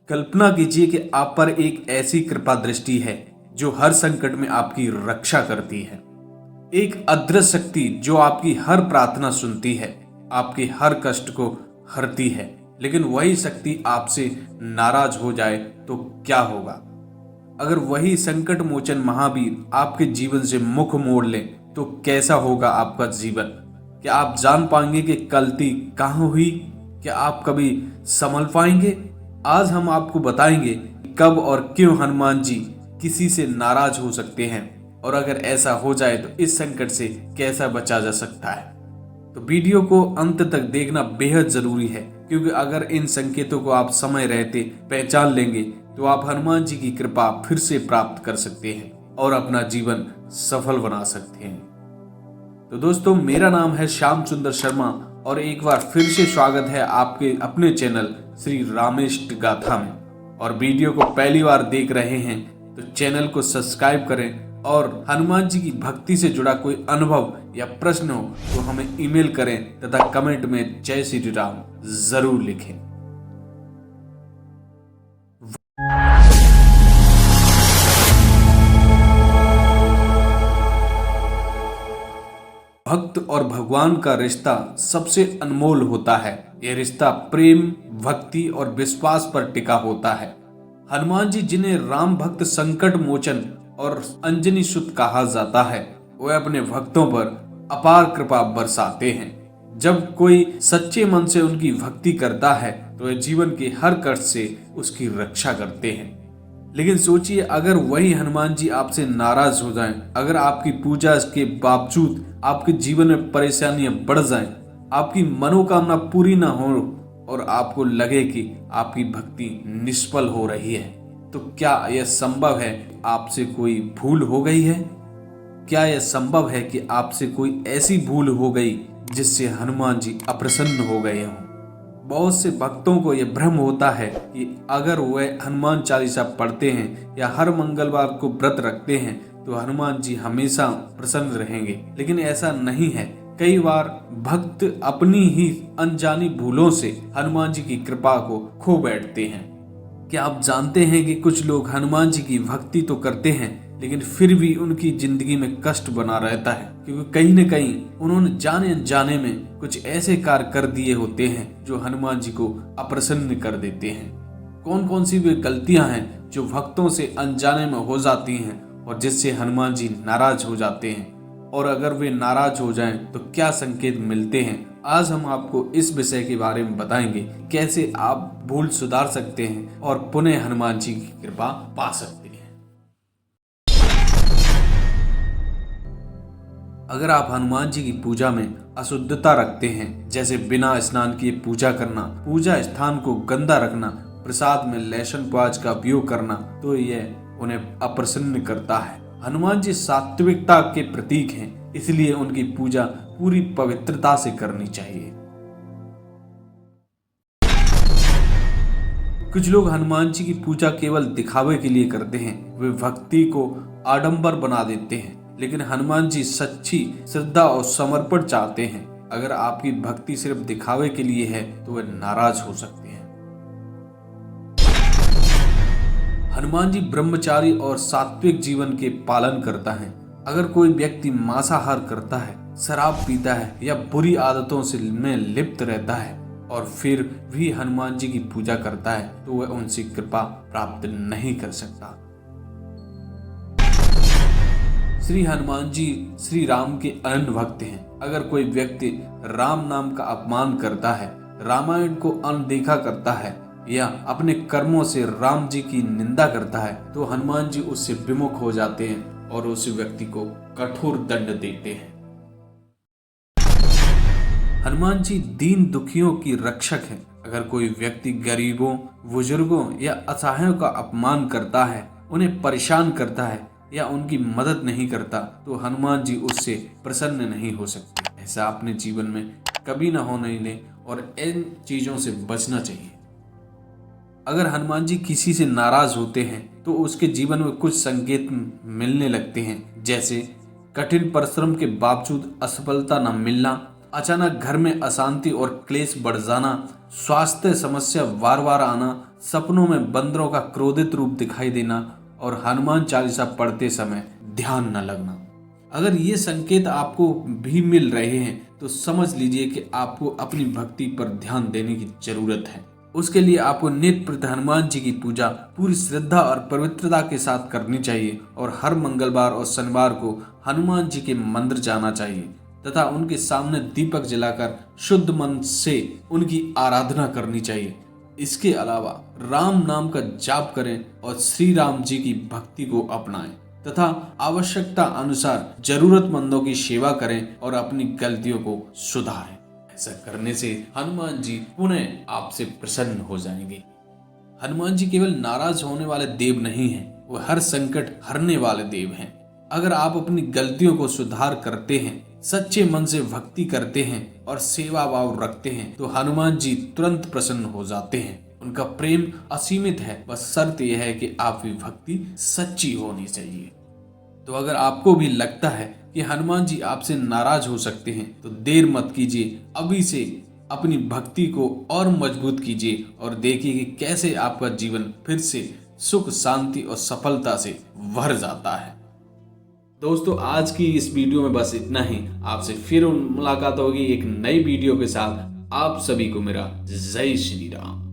कल्पना कीजिए कि आप पर एक ऐसी कृपा दृष्टि है जो हर संकट में आपकी रक्षा करती है। एक अदृश्य शक्ति जो आपकी हर प्रार्थना सुनती है, आपके हर कष्ट को हरती है। लेकिन वही शक्ति आपसे नाराज हो जाए तो क्या होगा? अगर वही संकट मोचन महावीर आपके जीवन से मुख मोड़ ले तो कैसा होगा आपका जीवन? क्या आप जान पाएंगे कि गलती कहाँ हुई? क्या आप कभी संभल पाएंगे? आज हम आपको बताएंगे कब और क्यों हनुमान जी किसी से नाराज हो सकते हैं, और अगर ऐसा हो जाए तो इस संकट से कैसा बचा जा सकता है। तो वीडियो को अंत तक देखना बेहद जरूरी है, क्योंकि अगर इन संकेतों को आप समय रहते पहचान लेंगे तो आप हनुमान जी की कृपा फिर से प्राप्त कर सकते हैं और अपना जीवन सफल बना सकते हैं। तो दोस्तों, मेरा नाम है श्याम सुंदर शर्मा और एक बार फिर से स्वागत है आपके अपने चैनल श्री रामेष्ट गाथा में। और वीडियो को पहली बार देख रहे हैं तो चैनल को सब्सक्राइब करें, और हनुमान जी की भक्ति से जुड़ा कोई अनुभव या प्रश्न हो तो हमें ईमेल करें तथा कमेंट में जय श्री राम जरूर लिखें। भक्त और भगवान का रिश्ता सबसे अनमोल होता है। यह रिश्ता प्रेम, भक्ति और विश्वास पर टिका होता है। हनुमान जी, जिन्हें राम भक्त, संकट मोचन और अंजनी सुत कहा जाता है, वे अपने भक्तों पर अपार कृपा बरसाते हैं। जब कोई सच्चे मन से उनकी भक्ति करता है तो वे जीवन के हर कष्ट से उसकी रक्षा करते हैं। लेकिन सोचिए, अगर वही हनुमान जी आपसे नाराज हो जाएं, अगर आपकी पूजा के बावजूद आपके जीवन में परेशानियां बढ़ जाएं, आपकी मनोकामना पूरी ना हो और आपको लगे कि आपकी भक्ति निष्फल हो रही है, तो क्या यह संभव है आपसे कोई भूल हो गई है? क्या यह संभव है कि आपसे कोई ऐसी भूल हो गई जिससे हनुमान जी अप्रसन्न हो गए हों? बहुत से भक्तों को यह भ्रम होता है कि अगर वे हनुमान चालीसा पढ़ते हैं या हर मंगलवार को व्रत रखते हैं तो हनुमान जी हमेशा प्रसन्न रहेंगे, लेकिन ऐसा नहीं है। कई बार भक्त अपनी ही अनजानी भूलों से हनुमान जी की कृपा को खो बैठते हैं। क्या आप जानते हैं कि कुछ लोग हनुमान जी की भक्ति तो करते हैं लेकिन फिर भी उनकी जिंदगी में कष्ट बना रहता है, क्योंकि कहीं न कहीं उन्होंने जाने अनजाने में कुछ ऐसे कार्य कर दिए होते हैं जो हनुमान जी को अप्रसन्न कर देते हैं। कौन कौन सी वे गलतियां हैं जो भक्तों से अनजाने में हो जाती हैं और जिससे हनुमान जी नाराज हो जाते हैं, और अगर वे नाराज हो जाएं तो क्या संकेत मिलते हैं? आज हम आपको इस विषय के बारे में बताएंगे, कैसे आप भूल सुधार सकते हैं और पुनः हनुमान जी की कृपा पा सकते हैं। अगर आप हनुमान जी की पूजा में अशुद्धता रखते हैं, जैसे बिना स्नान किए पूजा करना, पूजा स्थान को गंदा रखना, प्रसाद में लहसुन प्याज का उपयोग करना, तो यह उन्हें अप्रसन्न करता है। हनुमान जी सात्विकता के प्रतीक हैं, इसलिए उनकी पूजा पूरी पवित्रता से करनी चाहिए। कुछ लोग हनुमान जी की पूजा केवल दिखावे के लिए करते हैं, वे भक्ति को आडंबर बना देते हैं, लेकिन हनुमान जी सच्ची श्रद्धा और समर्पण चाहते हैं। अगर आपकी भक्ति सिर्फ दिखावे के लिए है तो वे नाराज हो सकते हैं। हनुमान जी ब्रह्मचारी और सात्विक जीवन के पालन करता है। अगर कोई व्यक्ति मांसाहार करता है, शराब पीता है या बुरी आदतों से में लिप्त रहता है और फिर भी हनुमान जी की पूजा करता है तो वह उनसे कृपा प्राप्त नहीं कर सकता। श्री हनुमान जी श्री राम के अनन्य भक्त हैं। अगर कोई व्यक्ति राम नाम का अपमान करता है, रामायण को अनदेखा करता है या अपने कर्मों से राम जी की निंदा करता है तो हनुमान जी उससे विमुख हो जाते हैं और उस व्यक्ति को कठोर दंड देते हैं। हनुमान जी दीन दुखियों की रक्षक हैं। अगर कोई व्यक्ति गरीबों, बुजुर्गों या असहायों का अपमान करता है, उन्हें परेशान करता है या उनकी मदद नहीं करता तो हनुमान जी उससे प्रसन्न नहीं हो सकते। ऐसा अपने जीवन में कभी ना होने दें और इन चीजों से बचना चाहिए। अगर हनुमान जी किसी से नाराज होते हैं तो उसके जीवन में कुछ संकेत मिलने लगते हैं, जैसे कठिन परिश्रम के बावजूद असफलता न मिलना, अचानक घर में अशांति और क्लेश बढ़ जाना, स्वास्थ्य समस्या बार बार आना, सपनों में बंदरों का क्रोधित रूप दिखाई देना और हनुमान चालीसा पढ़ते समय ध्यान न लगना। अगर ये संकेत आपको भी मिल रहे हैं तो समझ लीजिए कि आपको अपनी भक्ति पर ध्यान देने की जरूरत है। उसके लिए आपको नित्य प्रति हनुमान जी की पूजा पूरी श्रद्धा और पवित्रता के साथ करनी चाहिए और हर मंगलवार और शनिवार को हनुमान जी के मंदिर जाना चाहिए तथा उनके सामने दीपक जलाकर शुद्ध मन से उनकी आराधना करनी चाहिए। इसके अलावा राम नाम का जाप करें और श्री राम जी की भक्ति को अपनाएं तथा आवश्यकता अनुसार जरूरतमंदों की सेवा करें और अपनी गलतियों को सुधारें। ऐसा करने से हनुमान जी पुनः आपसे प्रसन्न हो जाएंगे। हनुमान जी केवल नाराज होने वाले देव नहीं हैं, वो हर संकट हरने वाले देव हैं। अगर आप अपनी गलतियों को सुधार करते हैं, सच्चे मन से भक्ति करते हैं और सेवा भाव रखते हैं तो हनुमान जी तुरंत प्रसन्न हो जाते हैं। उनका प्रेम असीमित है, बस शर्त यह है कि आपकी भक्ति सच्ची होनी चाहिए। तो अगर आपको भी लगता है कि हनुमान जी आपसे नाराज हो सकते हैं तो देर मत कीजिए, अभी से अपनी भक्ति को और मजबूत कीजिए और देखिए कि कैसे आपका जीवन फिर से सुख शांति और सफलता से भर जाता है। दोस्तों, आज की इस वीडियो में बस इतना ही। आपसे फिर मुलाकात होगी एक नई वीडियो के साथ। आप सभी को मेरा जय श्री राम।